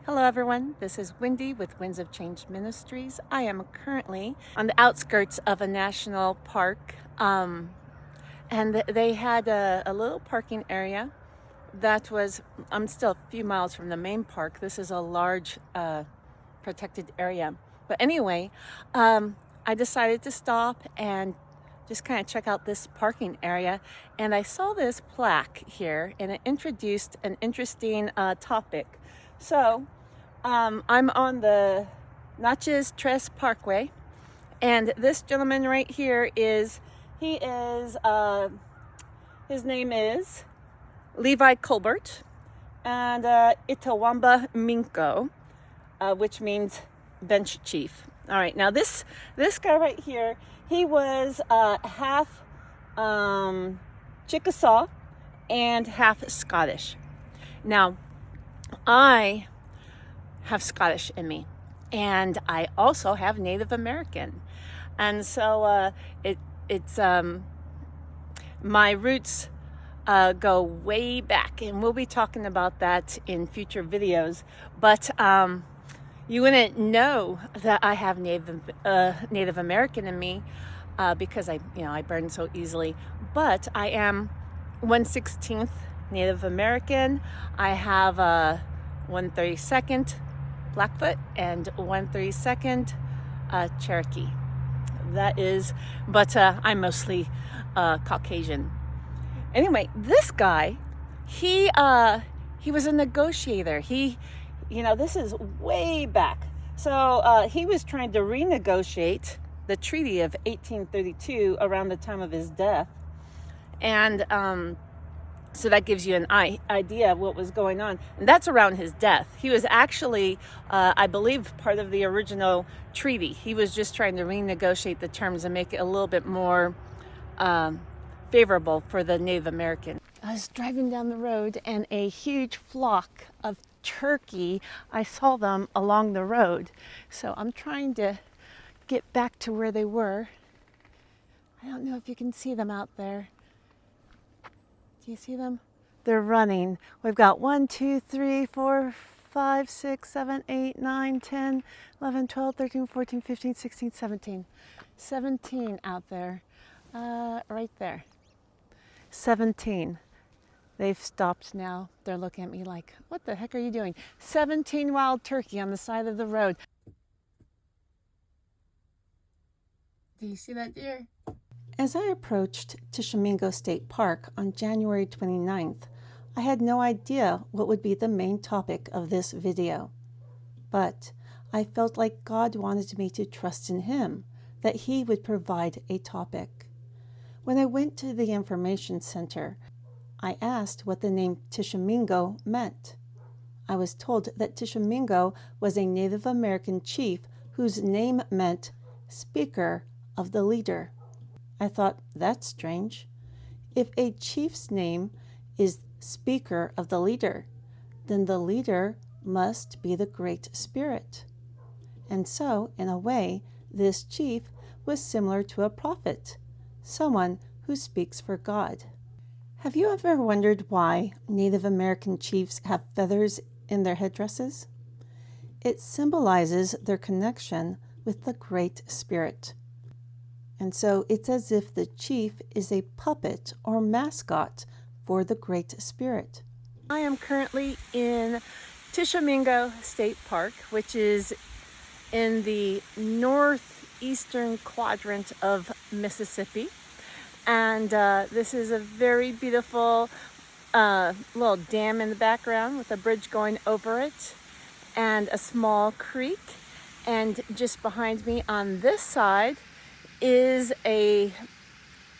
Hello everyone, this is Wendy with Winds of Change Ministries. I am currently on the outskirts of a national park, and they had a little parking area that was, I'm still a few miles from the main park. This is a large protected area. But anyway, I decided to stop and just kind of check out this parking area, and I saw this plaque here and it introduced an interesting topic. So I'm on the Natchez Tres Parkway, and this gentleman right here his name is Levi Colbert, and Itawamba Minko, which means bench chief. All right, now this guy right here, he was half Chickasaw and half Scottish. Now, I have Scottish in me, and I also have Native American, and so it's my roots go way back, and we'll be talking about that in future videos. But you wouldn't know that I have Native American in me because I burn so easily. But I am 1/16 Native American. I have 1/32 Blackfoot and 1/32 Cherokee. That is, but I'm mostly Caucasian. Anyway, this guy, he was a negotiator. This is way back. So he was trying to renegotiate the Treaty of 1832 around the time of his death, and so that gives you an idea of what was going on. And that's around his death. He was actually, I believe, part of the original treaty. He was just trying to renegotiate the terms and make it a little bit more favorable for the Native American. I was driving down the road, and a huge flock of turkey, I saw them along the road. So I'm trying to get back to where they were. I don't know if you can see them out there. Do you see them? They're running. We've got 1, 2, 3, 4, 5, 6, 7, 8, 9, 10, 11, 12, 13, 14, 15, 16, 17. 17 out there. Right there. 17. They've stopped now. They're looking at me like, what the heck are you doing? 17 wild turkey on the side of the road. Do you see that deer? As I approached Tishomingo State Park on January 29th, I had no idea what would be the main topic of this video. But I felt like God wanted me to trust in Him, that He would provide a topic. When I went to the information center, I asked what the name Tishomingo meant. I was told that Tishomingo was a Native American chief whose name meant speaker of the leader. I thought, that's strange. If a chief's name is speaker of the leader, then the leader must be the Great Spirit. And so, in a way, this chief was similar to a prophet, someone who speaks for God. Have you ever wondered why Native American chiefs have feathers in their headdresses? It symbolizes their connection with the Great Spirit. And so it's as if the chief is a puppet or mascot for the Great Spirit. I am currently in Tishomingo State Park, which is in the northeastern quadrant of Mississippi. And this is a very beautiful little dam in the background with a bridge going over it and a small creek. And just behind me on this side is a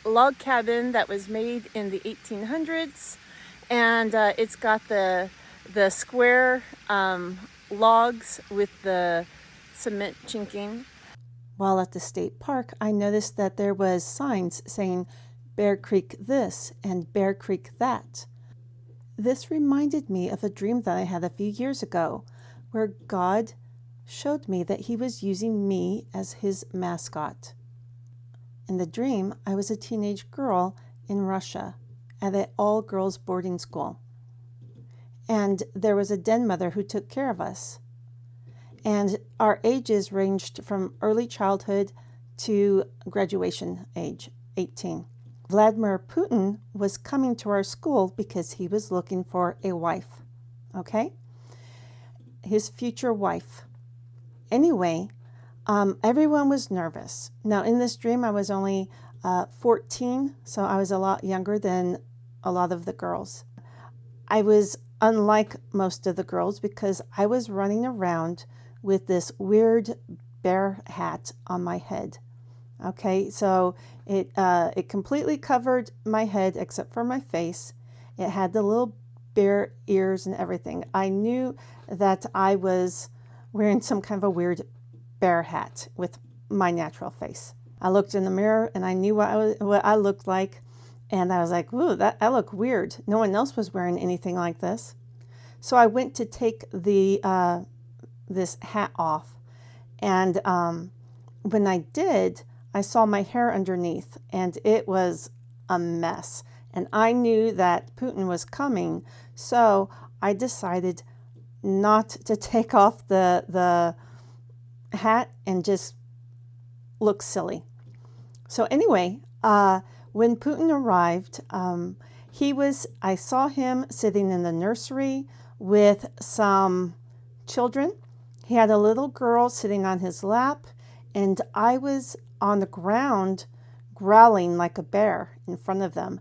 log cabin that was made in the 1800s, and it's got the square logs with the cement chinking. While at the state park, I noticed that there was signs saying Bear Creek this and Bear Creek that. This reminded me of a dream that I had a few years ago, where God showed me that He was using me as His mascot. In the dream, I was a teenage girl in Russia at an all-girls boarding school. And there was a den mother who took care of us. And our ages ranged from early childhood to graduation age, 18. Vladimir Putin was coming to our school because he was looking for a wife, okay? His future wife. Anyway, everyone was nervous. Now, in this dream, I was only 14, so I was a lot younger than a lot of the girls. I was unlike most of the girls because I was running around with this weird bear hat on my head. Okay, so it completely covered my head except for my face. It had the little bear ears and everything. I knew that I was wearing some kind of a weird bear hat with my natural face. I looked in the mirror and I knew what I looked like, and I was like, ooh, I look weird. No one else was wearing anything like this. So I went to take this hat off, and when I did, I saw my hair underneath, and it was a mess. And I knew that Putin was coming, so I decided not to take off the hat and just look silly. So anyway, when Putin arrived, I saw him sitting in the nursery with some children. He had a little girl sitting on his lap, and I was on the ground growling like a bear in front of them.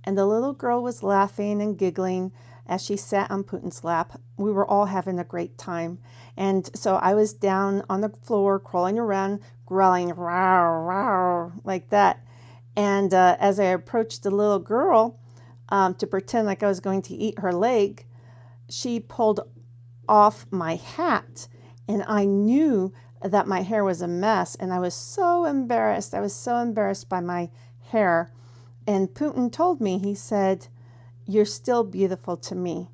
And the little girl was laughing and giggling as she sat on Putin's lap. We were all having a great time. And so I was down on the floor, crawling around, growling, rawr, rawr, like that. And as I approached the little girl to pretend like I was going to eat her leg, she pulled off my hat. And I knew that my hair was a mess. And I was so embarrassed. I was so embarrassed by my hair. And Putin told me, he said, "You're still beautiful to me."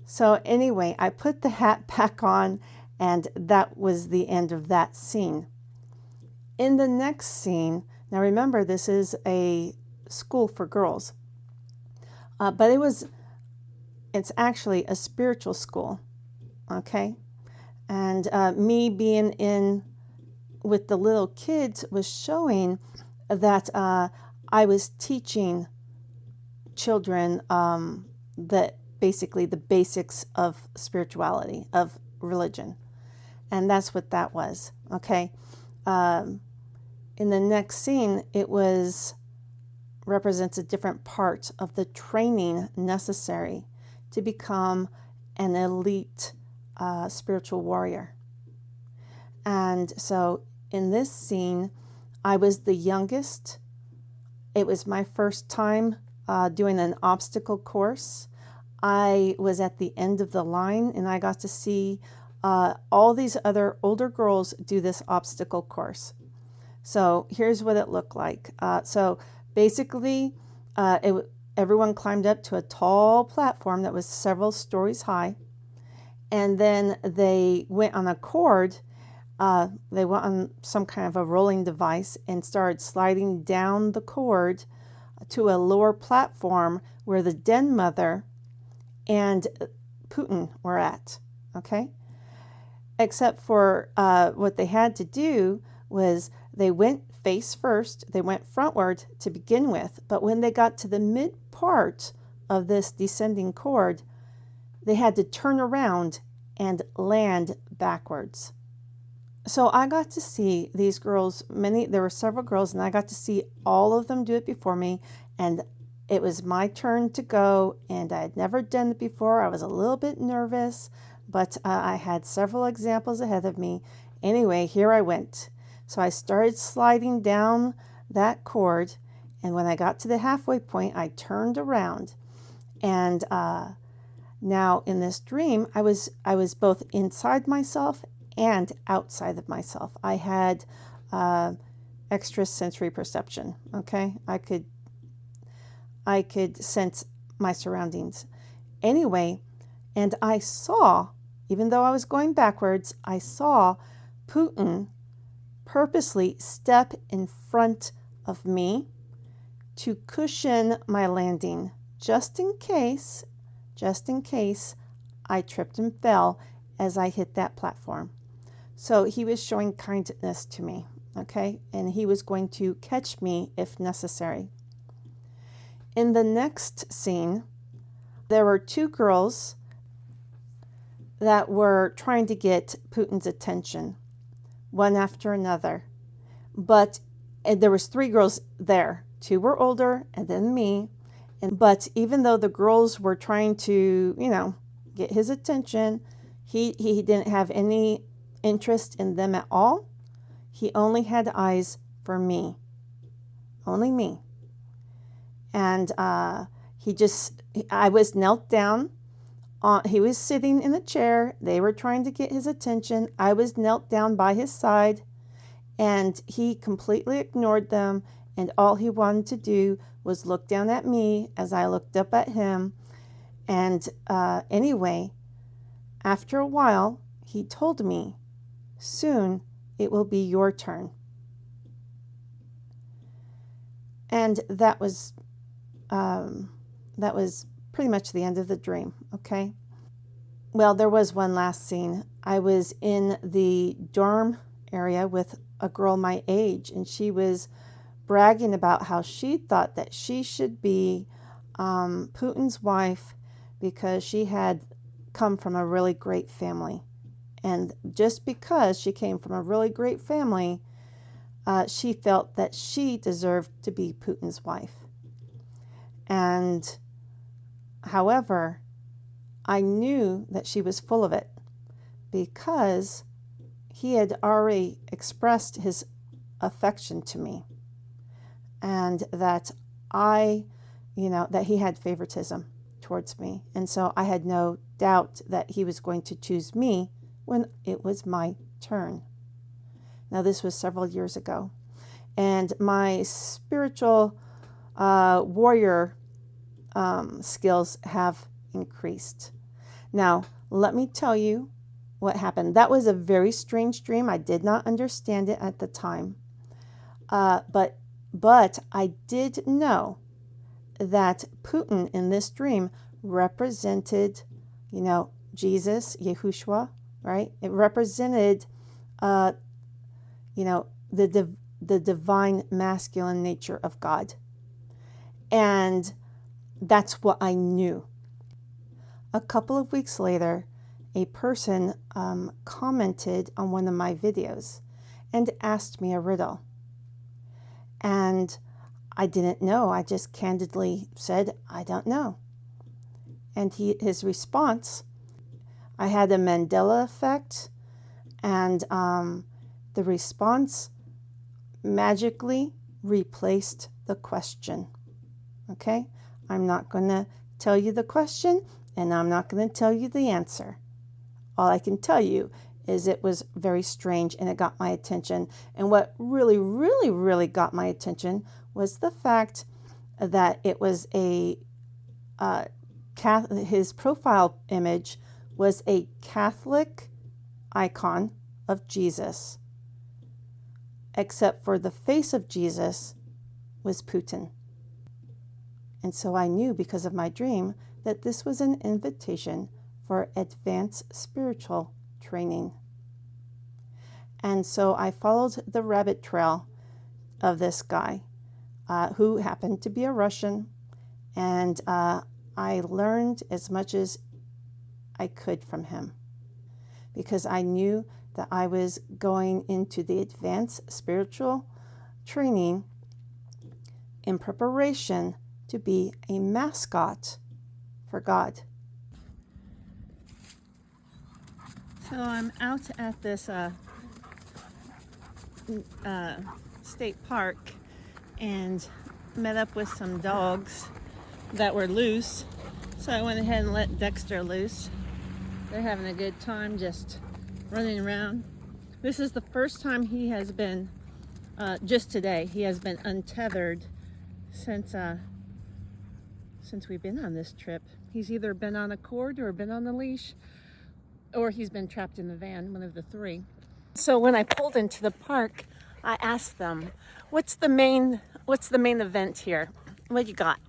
So anyway, I put the hat back on, and that was the end of that scene. In the next scene, now remember, this is a school for girls, but it's actually a spiritual school, okay? And me being in with the little kids was showing that I was teaching children that basically the basics of spirituality, of religion. And that's what that was, okay? In the next scene, it represents a different part of the training necessary to become an elite spiritual warrior. And so in this scene, I was the youngest. It was my first time doing an obstacle course. I was at the end of the line, and I got to see all these other older girls do this obstacle course. So here's what it looked like. So basically, everyone climbed up to a tall platform that was several stories high, and then they went on a cord. They went on some kind of a rolling device and started sliding down the cord to a lower platform where the den mother and Putin were at, okay? Except for what they had to do was they went face first, they went frontward to begin with, but when they got to the mid part of this descending cord, they had to turn around and land backwards. So I got to see these girls, there were several girls, and I got to see all of them do it before me, and it was my turn to go, and I had never done it before. I was a little bit nervous, but I had several examples ahead of me. Anyway, here I went. So I started sliding down that cord, and when I got to the halfway point, I turned around. And now in this dream, I was both inside myself and outside of myself. I had extrasensory perception, okay? I could sense my surroundings. Anyway, and I saw, even though I was going backwards, I saw Putin purposely step in front of me to cushion my landing, just in case just in case I tripped and fell as I hit that platform. So he was showing kindness to me, okay? And he was going to catch me if necessary. In the next scene, there were two girls that were trying to get Putin's attention, one after another. But there was three girls there. Two were older and then me. But even though the girls were trying to, get his attention, he didn't have any interest in them at all. He only had eyes for me. Only me. And I was knelt down. He was sitting in a chair. They were trying to get his attention. I was knelt down by his side, and he completely ignored them. And all he wanted to do was look down at me as I looked up at him. And anyway, after a while, he told me, soon it will be your turn. And that was pretty much the end of the dream, okay? Well, there was one last scene. I was in the dorm area with a girl my age, and she was bragging about how she thought that she should be Putin's wife because she had come from a really great family. And just because she came from a really great family, she felt that she deserved to be Putin's wife. And however, I knew that she was full of it because he had already expressed his affection to me, and that that he had favoritism towards me. And so I had no doubt that he was going to choose me when it was my turn. Now, this was several years ago, and my spiritual warrior skills have increased. Now, let me tell you what happened. That was a very strange dream. I did not understand it at the time. But I did know that Putin in this dream represented, Jesus, Yahushua, right? It represented, the divine masculine nature of God. And that's what I knew. A couple of weeks later, a person commented on one of my videos and asked me a riddle. And I didn't know. I just candidly said, I don't know. And his response, I had a Mandela effect, and the response magically replaced the question. Okay? I'm not going to tell you the question, and I'm not going to tell you the answer. All I can tell you is it was very strange, and it got my attention. And what really, really, really got my attention was the fact that it was his profile image was a Catholic icon of Jesus, except for the face of Jesus was Putin. And so I knew, because of my dream, that this was an invitation for advanced spiritual training. And so I followed the rabbit trail of this guy, who happened to be a Russian, and I learned as much as I could from him, because I knew that I was going into the advanced spiritual training in preparation to be a mascot for God. So I'm out at this state park and met up with some dogs that were loose. So I went ahead and let Dexter loose. They're having a good time just running around. This is the first time he has been, just today, he has been untethered since we've been on this trip. He's either been on a cord or been on the leash, or he's been trapped in the van, one of the three. So when I pulled into the park, I asked them, what's the main event here? What you got?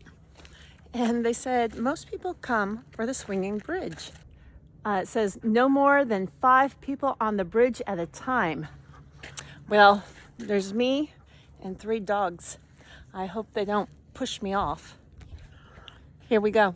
and they said most people come for the swinging bridge. It says no more than 5 people on the bridge at a time. Well, there's me and 3 dogs. I hope they don't push me off. Here we go.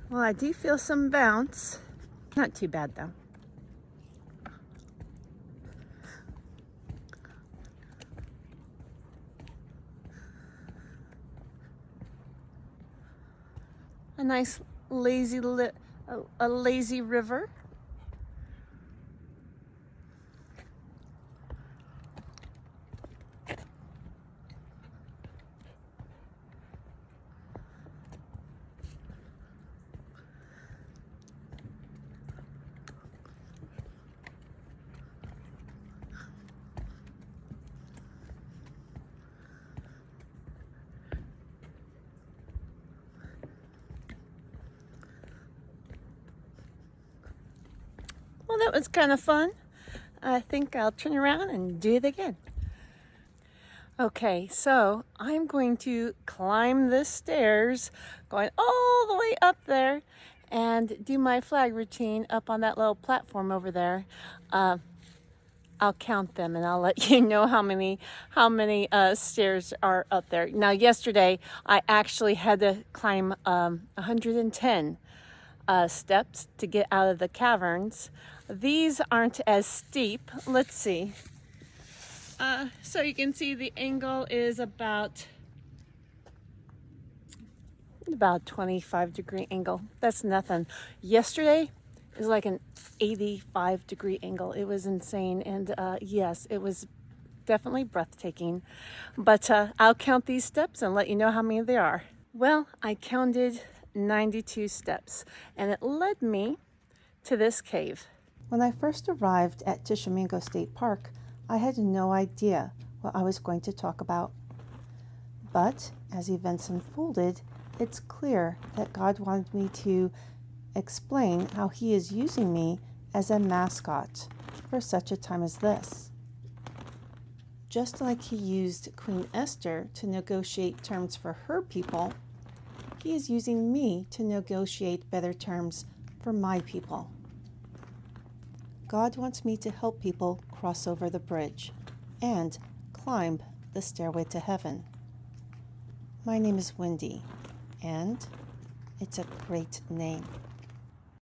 Well, I do feel some bounce. Not too bad though. A nice lazy lazy river. Well, that was kind of fun. I think I'll turn around and do it again. Okay, so I'm going to climb the stairs, going all the way up there, and do my flag routine up on that little platform over there. I'll count them and I'll let you know how many stairs are up there. Now, yesterday I actually had to climb 110 steps to get out of the caverns. These aren't as steep. Let's see. So you can see the angle is about 25-degree angle. That's nothing. Yesterday is like an 85-degree angle. It was insane. And yes, it was definitely breathtaking. But I'll count these steps and let you know how many there are. Well, I counted 92 steps, and it led me to this cave. When I first arrived at Tishomingo State Park, I had no idea what I was going to talk about. But as events unfolded, it's clear that God wanted me to explain how He is using me as a mascot for such a time as this. Just like He used Queen Esther to negotiate terms for her people, He is using me to negotiate better terms for my people. God wants me to help people cross over the bridge and climb the stairway to heaven. My name is Wendy, and it's a great name.